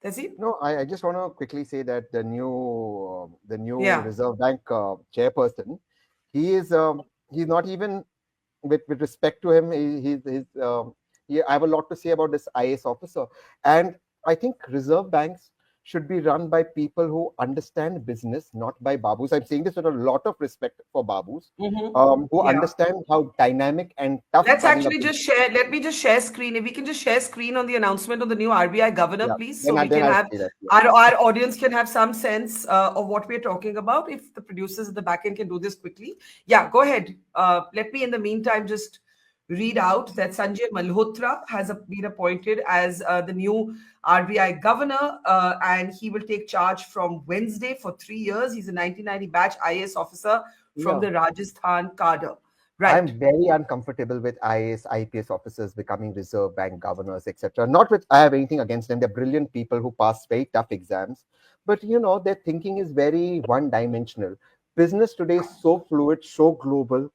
Tehseen? No, I just want to quickly say that the new Yeah. Reserve Bank chairperson, he's not even with respect to him. I have a lot to say about this IAS officer, and I think Reserve Banks should be run by people who understand business, not by babus. I'm saying this with a lot of respect for babus, who Yeah. understand how dynamic and tough Let's running a actually business. just share. Let me just share screen. If we can just share screen on the announcement of the new RBI governor, Yeah, please, so we then can I'll have say that. Yeah. our audience can have some sense of what we're talking about. If the producers at the back end can do this quickly. Yeah, go ahead. Let me, in the meantime, just read out that Sanjay Malhotra has been appointed as the new RBI governor, and he will take charge from Wednesday for 3 years. He's a 1990 batch IAS officer from Yeah. the Rajasthan cadre. Right. I'm very uncomfortable with IAS, IPS officers becoming Reserve Bank governors, etc. Not with I have anything against them. They're brilliant people who pass very tough exams, but their thinking is very one-dimensional. Business today is so fluid, so global,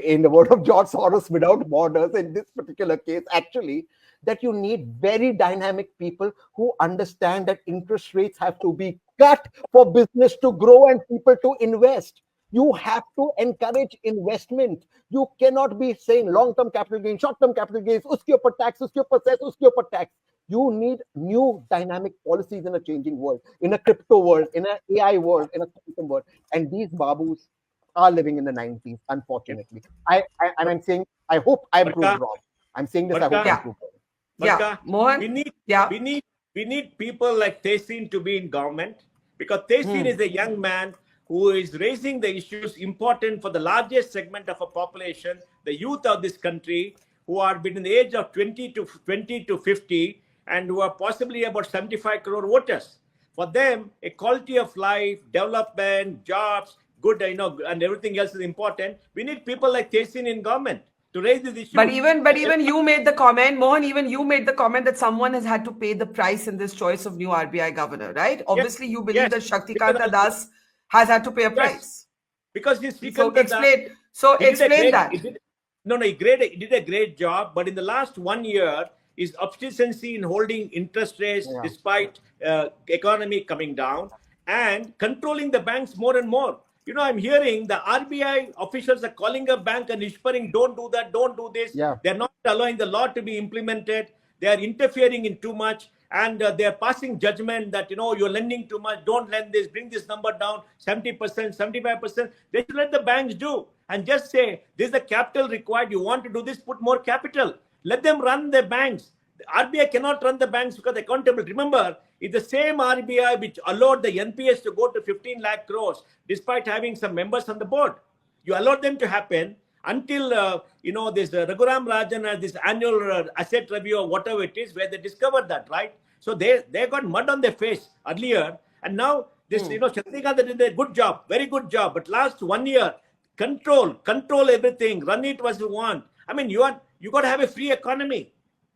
in the word of George Soros, without borders. In this particular case, actually, that you need very dynamic people who understand that interest rates have to be cut for business to grow and people to invest. You have to encourage investment. You cannot be saying long-term capital gains, short-term capital gains, uske upar tax, uske upar cess, uske upar tax. You need new dynamic policies in a changing world, in a crypto world, in an AI world, in a quantum world. And these babus are living in the 90s, unfortunately. And I'm saying, I hope I'm proved Barkha, wrong. I'm saying this, I hope Barkha, I'm Yeah. proved wrong. Yeah. Barkha, we Mohan? need Yeah. we need we need people like Tehseen to be in government, because Tehseen Hmm. is a young man who is raising the issues important for the largest segment of a population, the youth of this country, who are between the age of 20 to 50, and who are possibly about 75 crore voters. For them, a quality of life, development, jobs, good, and everything else is important. We need people like Tehseen in government to raise these But issues. even you made the comment, Mohan, even you made the comment that someone has had to pay the price in this choice of new RBI governor, right? Yes, Obviously, you believe yes, that because Shaktikanta Das has had to pay a yes, price. because this So Srikanta Das, explain. So he did a explain great, that. he did, no, no, he did a great job. But in the last 1 year, his obstinacy in holding interest rates Yeah. despite economy coming down and controlling the banks more and more. I'm hearing the RBI officials are calling a bank and whispering, "Don't do that, don't do this." Yeah. They're not allowing the law to be implemented. They are interfering in too much, and they are passing judgment that you're lending too much. Don't lend this. Bring this number down 70%, 75%. They should let the banks do and just say, "This is the capital required. You want to do this? Put more capital." Let them run the banks. The RBI cannot run the banks because accountable. Remember, it's the same RBI which allowed the NPS to go to 15 lakh crores despite having some members on the board. You allowed them to happen until this Raghuram Rajan has this annual asset review or whatever it is, where they discovered that, right? So they got mud on their face earlier, and now this Shaktikanta did a good job, very good job. But last 1 year, control everything, run it as you want. I mean, you got to have a free economy.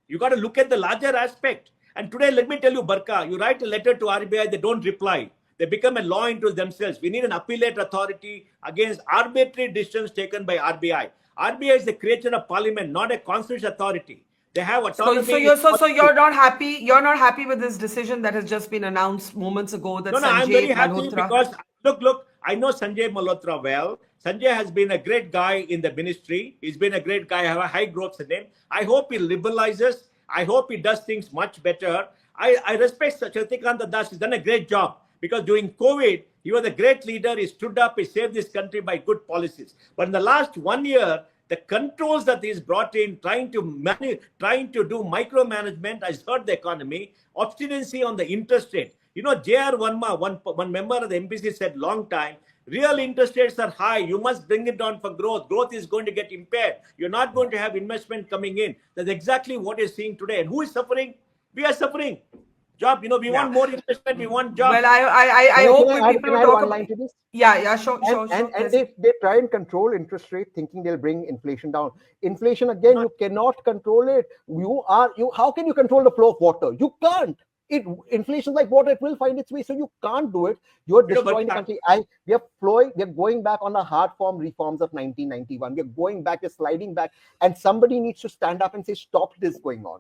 You got to look at the larger aspect. And today, let me tell you, Barkha, you write a letter to RBI, they don't reply. They become a law into themselves. We need an appellate authority against arbitrary decisions taken by RBI. RBI is a creature of parliament, not a constitutional authority. They have autonomy. So you're not happy. You're not happy with this decision that has just been announced moments ago that No, I'm very Sanjay happy Malhotra. because look, I know Sanjay Malhotra well. Sanjay has been a great guy in the ministry. He's been a great guy, have a high growth in him. I hope he liberalizes. I hope he does things much better. I respect Shaktikanta Das. He's done a great job because during COVID, he was a great leader. He stood up, he saved this country by good policies. But in the last 1 year, the controls that he's brought in, trying to do micromanagement, has hurt the economy. Obstinacy on the interest rate. J.R. Verma, one member of the MPC said long time, real interest rates are high. You must bring it down for growth. Growth is going to get impaired. You're not going to have investment coming in. That's exactly what you're seeing today. And who is suffering? We are suffering. Job. We want more investment. We want jobs. Well, I hope when people Can I add talk one about. line to this? Yeah, sure. And they try and control interest rate thinking they'll bring inflation down. Inflation, again, you cannot control it. How can you control the flow of water? You can't. Inflation is like water, it will find its way. So you can't do it. You're destroying the country. We are going back on the hard form reforms of 1991. We're going back, we're sliding back, and somebody needs to stand up and say, stop this going on.